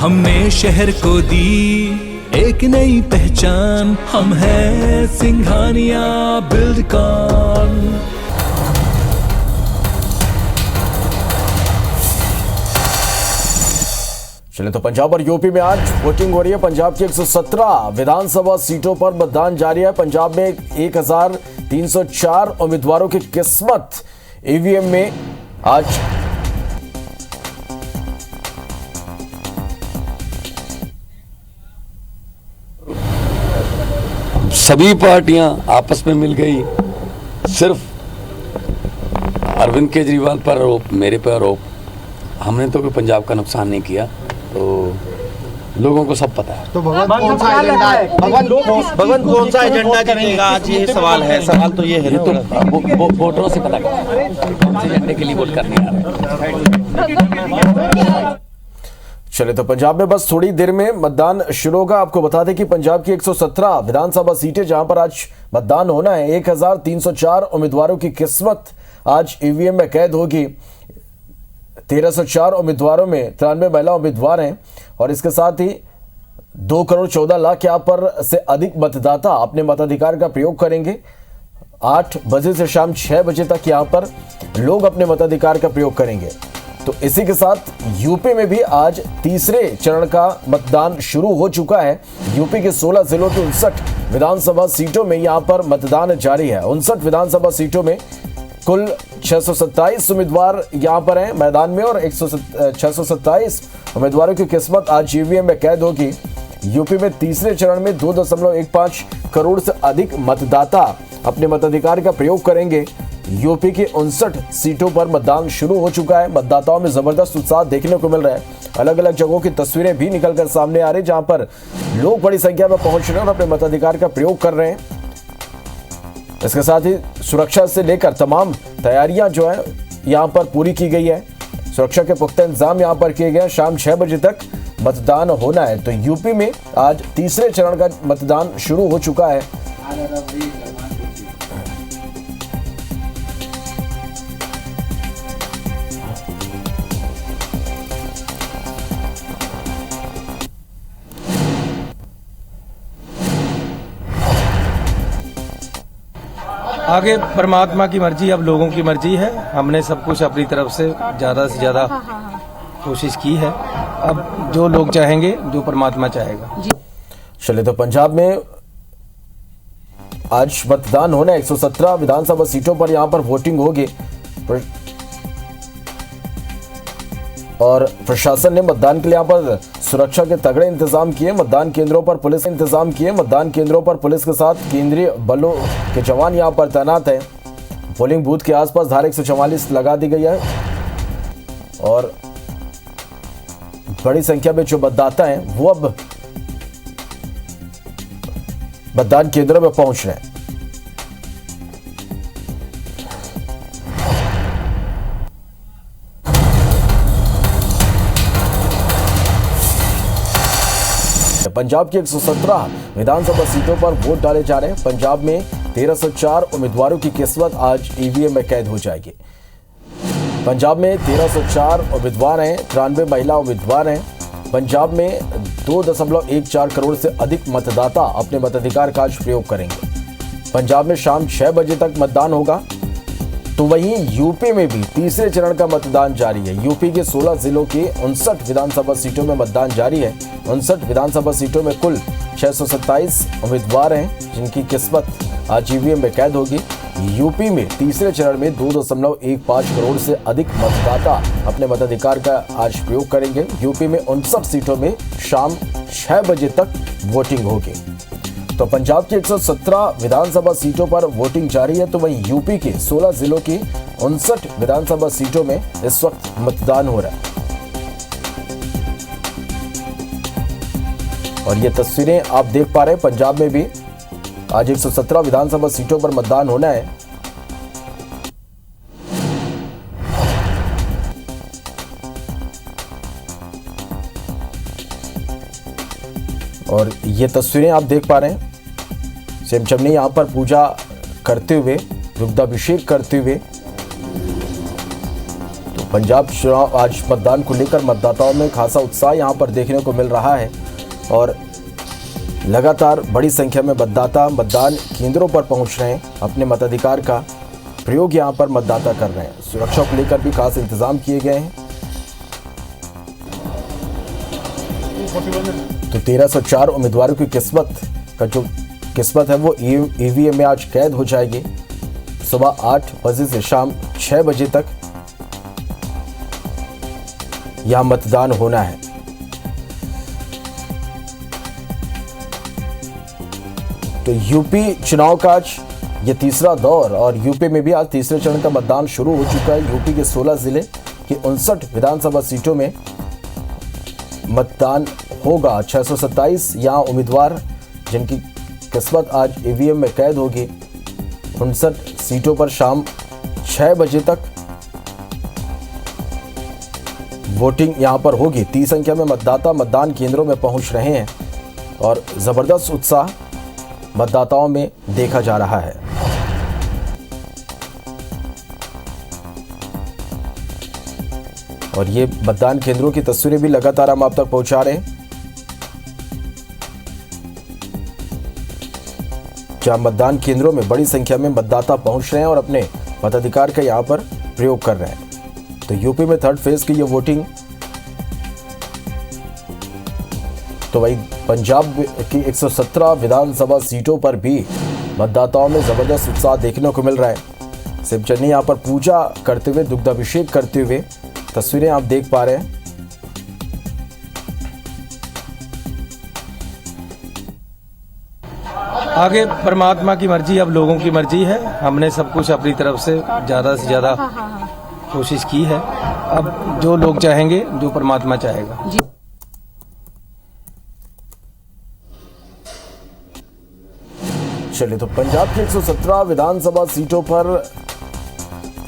हमने शहर को दी एक नई पहचान, हम हैं सिंघानिया बिल्डकॉन। चले तो पंजाब और यूपी में आज वोटिंग हो रही है। पंजाब की 117 विधानसभा सीटों पर मतदान जारी है। पंजाब में 1304 उम्मीदवारों की किस्मत ईवीएम में आज सभी पार्टियां आपस में मिल गई। सिर्फ अरविंद केजरीवाल पर आरोप, मेरे पर आरोप। हमने तो कोई पंजाब का नुकसान नहीं किया, तो लोगों को सब पता है। तो भगवंत कौन सा एजेंडा है? भगवंत कौन सा एजेंडा जीतेगा आज, ये सवाल है। सवाल तो ये है, तो वोटरों से पता करें कौन से एजेंडे के लिए वोट करने आ रहे हैं। चले तो पंजाब में बस थोड़ी देर में मतदान शुरू होगा। आपको बता दें कि पंजाब की 117 विधानसभा सीटें जहां पर आज मतदान होना है, 1304 उम्मीदवारों की किस्मत आज ईवीएम में कैद होगी। 1304 उम्मीदवारों में 93 महिला उम्मीदवार हैं और इसके साथ ही 2 करोड़ 14 लाख यहाँ पर से अधिक मतदाता अपने मताधिकार का प्रयोग करेंगे। 8 बजे से शाम 6 बजे तक यहाँ पर लोग अपने मताधिकार का प्रयोग करेंगे। तो इसी के साथ यूपी में भी आज तीसरे चरण का मतदान शुरू हो चुका है। यूपी के 16 जिलों की 59 विधानसभा सीटों में यहाँ पर मतदान जारी है। 59 विधानसभा सीटों में कुल 627 उम्मीदवार यहाँ पर हैं मैदान में और 627 उम्मीदवारों की किस्मत आज ईवीएम में कैद होगी। यूपी में तीसरे चरण में 2.15 करोड़ से अधिक मतदाता अपने मताधिकार का प्रयोग करेंगे। यूपी की 59 सीटों पर मतदान शुरू हो चुका है। मतदाताओं में जबरदस्त उत्साह देखने को मिल रहा है। अलग अलग जगहों की तस्वीरें भी निकलकर सामने आ रही है, जहां पर लोग बड़ी संख्या में पहुंच रहे हैं और अपने मताधिकार का प्रयोग कर रहे हैं। इसके साथ ही सुरक्षा से लेकर तमाम तैयारियां जो है यहां पर पूरी की गई है। सुरक्षा के पुख्ता इंतजाम यहां पर किए गए। शाम 6 बजे तक मतदान होना है। तो यूपी में आज तीसरे चरण का मतदान शुरू हो चुका है। आगे परमात्मा की मर्जी, अब लोगों की मर्जी है। हमने सब कुछ अपनी तरफ से ज्यादा कोशिश की है। अब जो लोग चाहेंगे, जो परमात्मा चाहेगा। चलिए तो पंजाब में आज मतदान होने 117 विधानसभा सीटों पर यहां पर वोटिंग होगी और प्रशासन ने मतदान के लिए यहां पर सुरक्षा के तगड़े इंतजाम किए। मतदान केंद्रों पर पुलिस इंतजाम किए। मतदान केंद्रों पर पुलिस के साथ केंद्रीय बलों के जवान यहां पर तैनात हैं। पोलिंग बूथ के आसपास धारा 144 लगा दी गई है और बड़ी संख्या में जो मतदाता हैं वो अब मतदान केंद्रों में पहुंच रहे हैं। पंजाब की 117 विधानसभा सीटों पर वोट डाले जा रहे हैं। पंजाब में 1304 उम्मीदवारों की किस्मत आज ईवीएम में कैद हो जाएगी। पंजाब में 1304 उम्मीदवार हैं, 93 महिला उम्मीदवार हैं। पंजाब में 2.14 करोड़ से अधिक मतदाता अपने मताधिकार का आज प्रयोग करेंगे। पंजाब में शाम 6 बजे तक मतदान होगा। तो वहीं यूपी में भी तीसरे चरण का मतदान जारी है। यूपी के 16 जिलों की 59 विधानसभा सीटों में मतदान जारी है। 59 विधानसभा सीटों में कुल 627 उम्मीदवार हैं जिनकी किस्मत आज ईवीएम में कैद होगी। यूपी में तीसरे चरण में 2.15 करोड़ से अधिक मतदाता अपने मताधिकार का आज प्रयोग करेंगे। यूपी में 59 सीटों में शाम 6 बजे तक वोटिंग होगी। तो पंजाब की 117 विधानसभा सीटों पर वोटिंग जारी है। तो वहीं यूपी के 16 जिलों की 59 विधानसभा सीटों में इस वक्त मतदान हो रहा है और ये तस्वीरें आप देख पा रहे हैं। पंजाब में भी आज 117 विधानसभा सीटों पर मतदान होना है। और ये तस्वीरें आप देख पा रहे हैं, सीएम चमनी यहाँ पर पूजा करते हुए, दुग्धाभिषेक करते हुए। तो पंजाब चुनाव आज मतदान को लेकर मतदाताओं में खासा उत्साह यहां पर देखने को मिल रहा है और लगातार बड़ी संख्या में मतदाता मतदान केंद्रों पर पहुंच रहे हैं, अपने मताधिकार का प्रयोग यहां पर मतदाता कर रहे हैं। सुरक्षा को लेकर भी खास इंतजाम किए गए हैं। तो 1304 उम्मीदवारों की किस्मत है वो ईवीएम में आज कैद हो जाएगी। सुबह 8 बजे से शाम 6 बजे तक यहां मतदान होना है। तो यूपी चुनाव का आज ये तीसरा दौर और यूपी में भी आज तीसरे चरण का मतदान शुरू हो चुका है। यूपी के 16 जिले की 59 विधानसभा सीटों में मतदान होगा। 627 यहाँ उम्मीदवार जिनकी किस्मत आज ईवीएम में कैद होगी। 59 सीटों पर शाम 6 बजे तक वोटिंग यहां पर होगी। 30 संख्या में मतदाता मतदान केंद्रों में पहुंच रहे हैं और जबरदस्त उत्साह मतदाताओं में देखा जा रहा है। और ये मतदान केंद्रों की तस्वीरें भी लगातार हम आप तक पहुंचा रहे हैं, जहां मतदान केंद्रों में बड़ी संख्या में मतदाता पहुंच रहे हैं और अपने मताधिकार का यहां पर प्रयोग कर रहे हैं। तो यूपी में थर्ड फेज की ये वोटिंग, तो वही पंजाब की 117 विधानसभा सीटों पर भी मतदाताओं में जबरदस्त उत्साह देखने को मिल रहा है। शिव चन्नी यहां पर पूजा करते हुए, दुग्धाभिषेक करते हुए तस्वीरें आप देख पा रहे हैं। आगे परमात्मा की मर्जी, अब लोगों की मर्जी है। हमने सब कुछ अपनी तरफ से ज़्यादा कोशिश की है। अब जो लोग चाहेंगे, जो परमात्मा चाहेगा। चलिए, तो पंजाब की 117 विधानसभा सीटों पर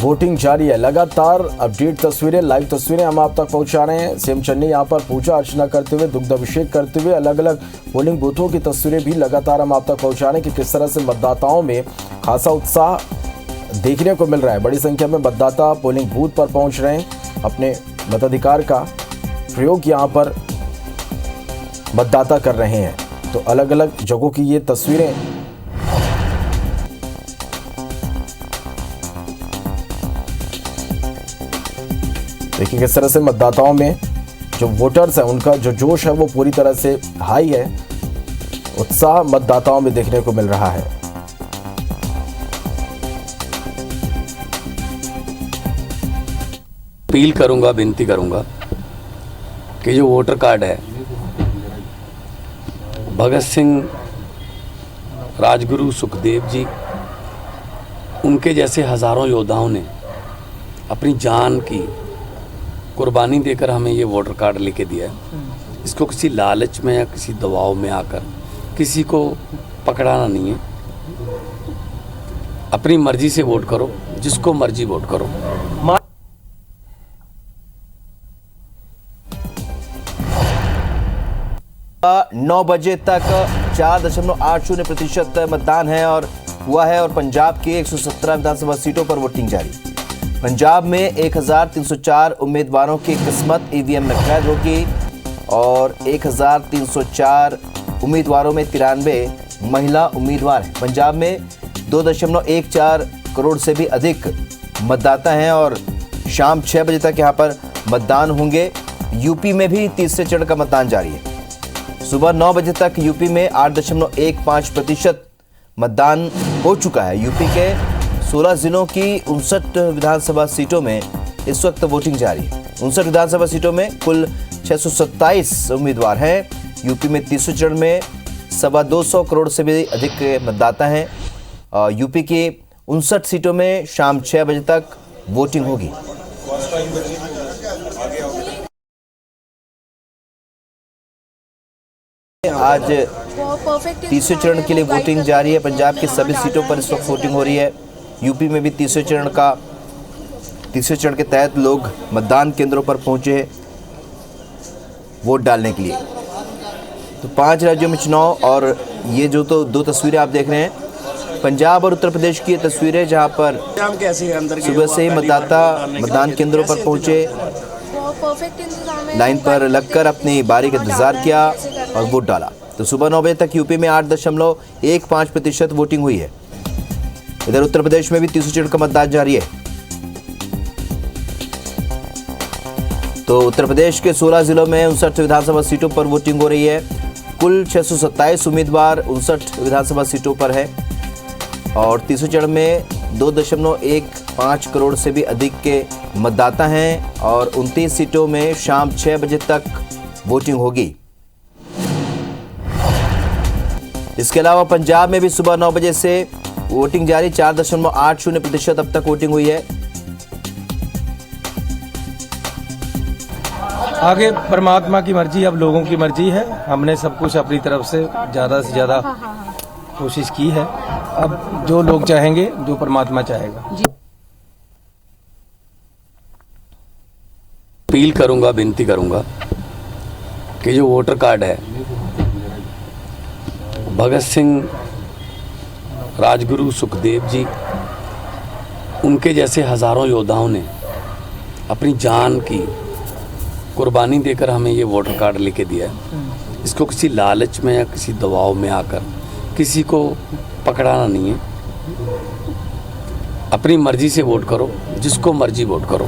वोटिंग जारी है। लगातार अपडेट तस्वीरें, लाइव तस्वीरें हम आप तक पहुंचा रहे हैं। सीएम चन्नी यहां पर पूजा अर्चना करते हुए, दुग्धाभिषेक करते हुए, अलग अलग पोलिंग बूथों की तस्वीरें भी लगातार हम आप तक पहुंचा रहे हैं कि किस तरह से मतदाताओं में खासा उत्साह देखने को मिल रहा है। बड़ी संख्या में मतदाता पोलिंग बूथ पर पहुंच रहे हैं, अपने मताधिकार का प्रयोग यहां पर मतदाता कर रहे हैं। तो अलग अलग जगहों की ये तस्वीरें देखिए किस तरह से मतदाताओं में जो वोटर्स हैं उनका जो जोश है वो पूरी तरह से हाई है। उत्साह मतदाताओं में देखने को मिल रहा है। अपील करूंगा, विनती करूंगा कि जो वोटर कार्ड है, भगत सिंह, राजगुरु, सुखदेव जी, उनके जैसे हजारों योद्धाओं ने अपनी जान की कुर्बानी देकर हमें ये वोटर कार्ड लेके दिया है। इसको किसी लालच में या किसी दबाव में आकर किसी को पकड़ाना नहीं है। अपनी मर्जी से वोट करो, जिसको मर्जी वोट करो। 9 बजे तक 4.80% मतदान है और हुआ है और पंजाब के 117 विधानसभा सीटों पर वोटिंग जारी। पंजाब में 1304 उम्मीदवारों की किस्मत ईवीएम में कैद होगी और 1304 उम्मीदवारों में 93 महिला उम्मीदवार हैं। पंजाब में 2.14 करोड़ से भी अधिक मतदाता हैं और शाम 6 बजे तक यहां पर मतदान होंगे। यूपी में भी तीसरे चरण का मतदान जारी है। सुबह 9 बजे तक यूपी में 8.15% मतदान हो चुका है। यूपी के 16 जिलों की 59 विधानसभा सीटों में इस वक्त वोटिंग जारी है। 59 विधानसभा सीटों में कुल 627 उम्मीदवार हैं। यूपी में तीसरे चरण में 225 करोड़ से भी अधिक मतदाता हैं। यूपी की 59 सीटों में शाम 6 बजे तक वोटिंग होगी। आज तीसरे चरण के लिए वोटिंग जारी है। पंजाब की सभी सीटों पर इस वक्त वोटिंग हो रही है। यूपी में भी तीसरे चरण के तहत लोग मतदान केंद्रों पर पहुंचे वोट डालने के लिए। तो 5 राज्यों में चुनाव और ये जो तो 2 तस्वीरें आप देख रहे हैं, पंजाब और उत्तर प्रदेश की ये तस्वीरें जहां पर सुबह से ही मतदाता मतदान केंद्रों पर पहुंचे, लाइन पर लगकर अपनी बारी का इंतजार किया और वोट डाला। तो सुबह 9 बजे तक यूपी में 8.15% वोटिंग हुई है। इधर उत्तर प्रदेश में भी तीसरी चरण का मतदान जारी है। तो उत्तर प्रदेश के 16 जिलों में 59 विधानसभा सीटों पर वोटिंग हो रही है। कुल 627 उम्मीदवार 59 विधानसभा सीटों पर है और तीसरे चरण में 2.15 करोड़ से भी अधिक के मतदाता हैं और 29 सीटों में शाम 6 बजे तक वोटिंग होगी। इसके अलावा पंजाब में भी सुबह 9 बजे से वोटिंग जारी, 4.80% अब तक वोटिंग हुई है। आगे परमात्मा की मर्जी, अब लोगों की मर्जी है। हमने सब कुछ अपनी तरफ से ज़्यादा कोशिश की है। अब जो लोग चाहेंगे, जो परमात्मा चाहेगा। अपील करूंगा, विनती करूंगा कि जो वोटर कार्ड है भगत सिंह, राजगुरु, सुखदेव जी, उनके जैसे हजारों योद्धाओं ने अपनी जान की कुर्बानी देकर हमें ये वोटर कार्ड लेके दिया है। इसको किसी लालच में या किसी दबाव में आकर किसी को पकड़ाना नहीं है। अपनी मर्जी से वोट करो, जिसको मर्जी वोट करो।